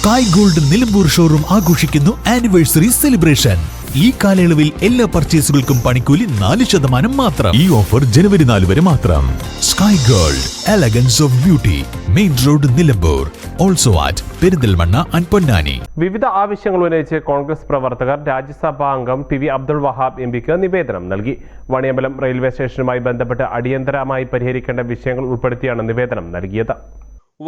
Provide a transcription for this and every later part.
Sky gold Nilambur showroom ആഘോഷിക്കുന്നു anniversary celebration. ഈ കാലയളവിൽ എല്ലാ പർച്ചേസുകൾക്കും പണിക്കൂലി 4% മാത്രം. ഈ ഓഫർ ജനുവരി 4 വരെ മാത്രം. Sky gold, elegance of beauty, main road Nilambur. Also at Perinthalmanna and Ponnani. വിവിധ ആവശ്യങ്ങൾ ഉന്നയിച്ച് കോൺഗ്രസ് പ്രവർത്തകർ രാജ്യസഭാ അംഗം ടി വി അബ്ദുൾ വഹാബ് എംപിക്ക് നിവേദനം നൽകി. വാണിയമ്പലം റെയിൽവേ സ്റ്റേഷനുമായി ബന്ധപ്പെട്ട് അടിയന്തരമായി പരിഹരിക്കേണ്ട വിഷയങ്ങൾ ഉൾപ്പെടുത്തിയാണ് നിവേദനം നൽകിയത്.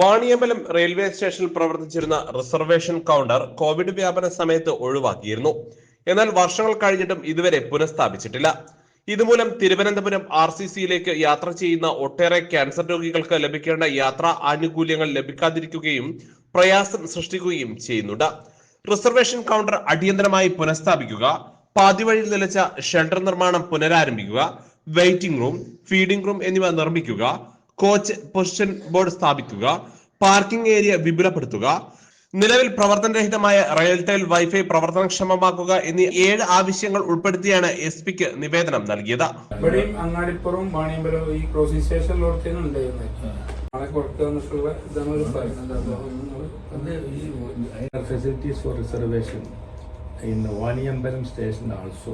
വാണിയമ്പലം റെയിൽവേ സ്റ്റേഷനിൽ പ്രവർത്തിച്ചിരുന്ന റിസർവേഷൻ കൗണ്ടർ കോവിഡ് വ്യാപന സമയത്ത് ഒഴിവാക്കിയിരുന്നു. എന്നാൽ വർഷങ്ങൾ കഴിഞ്ഞിട്ടും ഇതുവരെ പുനഃസ്ഥാപിച്ചിട്ടില്ല. ഇതുമൂലം തിരുവനന്തപുരം RCCയിലേക്ക് യാത്ര ചെയ്യുന്ന ഒട്ടേറെ ക്യാൻസർ രോഗികൾക്ക് ലഭിക്കേണ്ട യാത്രാ ആനുകൂല്യങ്ങൾ ലഭിക്കാതിരിക്കുകയും പ്രയാസം സൃഷ്ടിക്കുകയും ചെയ്യുന്നുണ്ട്. റിസർവേഷൻ കൗണ്ടർ അടിയന്തരമായി പുനഃസ്ഥാപിക്കുക, പാതിവഴിയിൽ നിലച്ച ഷെൽട്ടർ നിർമ്മാണം പുനരാരംഭിക്കുക, വെയിറ്റിംഗ് റൂം, ഫീഡിംഗ് റൂം എന്നിവ നിർമ്മിക്കുക, കോച്ച് പൊസിഷൻ ബോർഡ് സ്ഥാപിക്കുക, പാർക്കിംഗ് ഏരിയ വിപുലപ്പെടുത്തുക, നിലവിൽ പ്രവർത്തനരഹിതമായ റെയിൽടെൽ വൈഫൈ പ്രവർത്തനക്ഷമമാക്കുക എന്നീ 7 ആവശ്യങ്ങൾ ഉൾപ്പെടുത്തിയാണ് SP-ക്ക് നിവേദനം നൽകിയത്. അങ്ങാടിപ്പുറം വാണിയമ്പലം ഈ crossing സ്റ്റേഷനിലോടത്തേനുണ്ട്. facilities for reservation in the Vaniyambalam station also.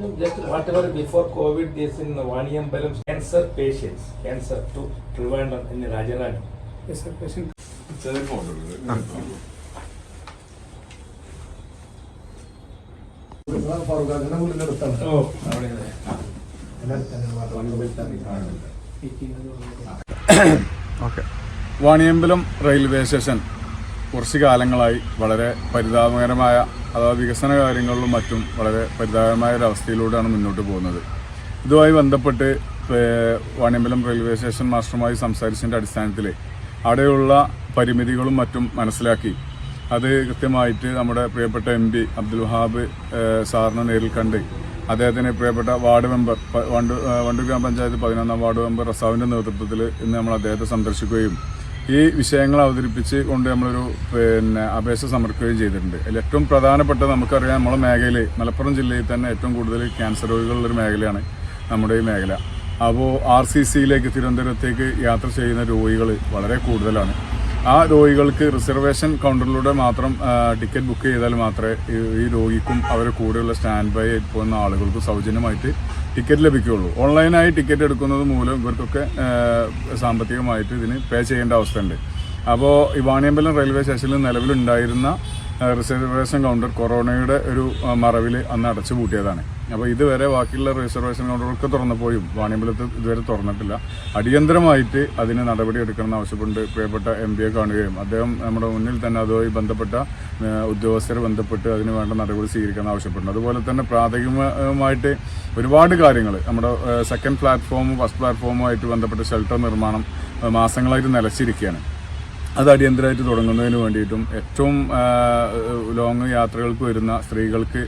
No, just whatever before COVID is in the Vaniyambalam cancer patients, cancer to Trivandrum in Rajarani. Yes, sir, patient. Vaniyambalam railway station കുറച്ച് കാലങ്ങളായി വളരെ പരിതാപകരമായ വികസന കാര്യങ്ങളിലും മറ്റും വളരെ പരിതാപകരമായ ഒരവസ്ഥയിലൂടെയാണ് മുന്നോട്ട് പോകുന്നത്. ഇതുമായി ബന്ധപ്പെട്ട് വാണിയമ്പലം റെയിൽവേ സ്റ്റേഷൻ മാസ്റ്ററുമായി സംസാരിച്ചതിൻ്റെ അടിസ്ഥാനത്തിൽ അവിടെയുള്ള പരിമിതികളും മറ്റും മനസ്സിലാക്കി അത് കൃത്യമായിട്ട് നമ്മുടെ പ്രിയപ്പെട്ട MP അബ്ദുൾ വഹാബ് സാറിനെ നേരിൽ കണ്ട് അദ്ദേഹത്തിന് പ്രിയപ്പെട്ട വാർഡ് മെമ്പർ വണ്ടൂർ ഗ്രാമപഞ്ചായത്ത് 11ാം വാർഡ് മെമ്പർ റസാവിൻ്റെ നേതൃത്വത്തിൽ ഇന്ന് നമ്മൾ അദ്ദേഹത്തെ സന്ദർശിക്കുകയും ഈ വിഷയങ്ങൾ അവതരിപ്പിച്ച് കൊണ്ട് നമ്മളൊരു അപേക്ഷ സമർപ്പിക്കുകയും ചെയ്തിട്ടുണ്ട്. അതിൽ ഏറ്റവും പ്രധാനപ്പെട്ട നമുക്കറിയാം, നമ്മുടെ മേഖലയിൽ മലപ്പുറം ജില്ലയിൽ തന്നെ ഏറ്റവും കൂടുതൽ ക്യാൻസർ രോഗികളുള്ളൊരു മേഖലയാണ് നമ്മുടെ ഈ മേഖല. അപ്പോൾ RCCയിലേക്ക് തിരുവനന്തപുരത്തേക്ക് യാത്ര ചെയ്യുന്ന രോഗികൾ വളരെ കൂടുതലാണ്. ആ രോഗികൾക്ക് റിസർവേഷൻ കൗണ്ടറിലൂടെ മാത്രം ടിക്കറ്റ് ബുക്ക് ചെയ്താൽ മാത്രമേ ഈ രോഗിക്കും അവരെ കൂടെയുള്ള സ്റ്റാൻഡ് ബൈ പോകുന്ന ആളുകൾക്കും സൗജന്യമായിട്ട് ടിക്കറ്റ് ലഭിക്കുകയുള്ളൂ. ഓൺലൈനായി ടിക്കറ്റ് എടുക്കുന്നത് മൂലം ഇവർക്കൊക്കെ സാമ്പത്തികമായിട്ട് ഇതിന് പേ ചെയ്യേണ്ട അവസ്ഥയുണ്ട്. അപ്പോൾ ഈ വാണിയമ്പലം റെയിൽവേ സ്റ്റേഷനിൽ നിലവിലുണ്ടായിരുന്ന റിസർവേഷൻ കൗണ്ടർ കൊറോണയുടെ ഒരു മറവിൽ അന്ന് അടച്ചു പൂട്ടിയതാണ്. അപ്പോൾ ഇതുവരെ ബാക്കിയുള്ള റിസർവേഷൻ കൗണ്ടറുകൾക്ക് തുറന്നപ്പോഴും വാണിയമ്പലത്ത് ഇതുവരെ തുറന്നിട്ടില്ല. അടിയന്തരമായിട്ട് അതിന് നടപടി എടുക്കണമെന്ന് ആവശ്യപ്പെട്ട് പ്രിയപ്പെട്ട MP-യെ കാണുകയും അദ്ദേഹം നമ്മുടെ മുന്നിൽ തന്നെ അതുമായി ബന്ധപ്പെട്ട ഉദ്യോഗസ്ഥരെ ബന്ധപ്പെട്ട് അതിന് വേണ്ട നടപടി സ്വീകരിക്കാൻ ആവശ്യപ്പെടുന്നു. അതുപോലെ തന്നെ പ്രാഥമികമായിട്ട് ഒരുപാട് കാര്യങ്ങൾ നമ്മുടെ സെക്കൻഡ് പ്ലാറ്റ്ഫോമും ഫസ്റ്റ് പ്ലാറ്റ്ഫോമുമായിട്ട് ബന്ധപ്പെട്ട ഷെൽട്ടർ നിർമ്മാണം മാസങ്ങളായിട്ട് നിലച്ചിരിക്കുകയാണ്. അത് അടിയന്തരമായിട്ട് തുടങ്ങുന്നതിന് വേണ്ടിയിട്ടും ഏറ്റവും ലോങ് യാത്രകൾക്ക് വരുന്ന സ്ത്രീകൾക്ക്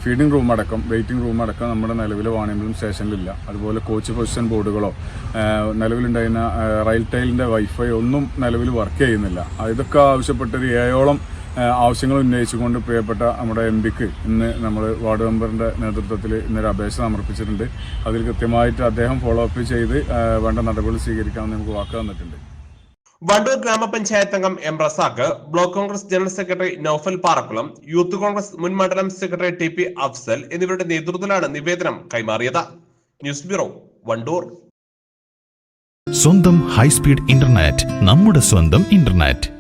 ഫീഡിംഗ് റൂം അടക്കം വെയിറ്റിംഗ് റൂം അടക്കം നമ്മുടെ നിലവിലെ വാണിയമ്പലം സ്റ്റേഷനിലില്ല. അതുപോലെ കോച്ച് പൊസിഷൻ ബോർഡുകളോ നിലവിലുണ്ടായിരുന്ന റെയിൽടെലിൻ്റെ വൈഫൈ ഒന്നും നിലവിൽ വർക്ക് ചെയ്യുന്നില്ല. ഇതൊക്കെ ആവശ്യപ്പെട്ടൊരു 7ഓളം ആവശ്യങ്ങൾ ഉന്നയിച്ചുകൊണ്ട് പ്രിയപ്പെട്ട നമ്മുടെ MP-ക്ക് ഇന്ന് നമ്മൾ വാർഡ് മെമ്പറിൻ്റെ നേതൃത്വത്തിൽ ഇന്നൊരു അപേക്ഷ സമർപ്പിച്ചിട്ടുണ്ട്. അതിൽ കൃത്യമായിട്ട് അദ്ദേഹം ഫോളോ അപ്പ് ചെയ്ത് വേണ്ട നടപടി സ്വീകരിക്കാമെന്ന് നമുക്ക് വാക്ക് തന്നിട്ടുണ്ട്. വണ്ടൂർ ഗ്രാമപഞ്ചായത്ത് അംഗം M Razak, block Congress general secretary Naufal Parakkulam, youth Congress മുൻ മണ്ഡലം സെക്രട്ടറി TP അഫ്സൽ എന്നിവരുടെ നേതൃത്വത്തിലാണ് നിവേദനം കൈമാറിയത്. News bureau, Wandoor. സ്വന്തം ഹൈസ്പീഡ് ഇന്റർനെറ്റ്, നമ്മുടെ സ്വന്തം ഇന്റർനെറ്റ്.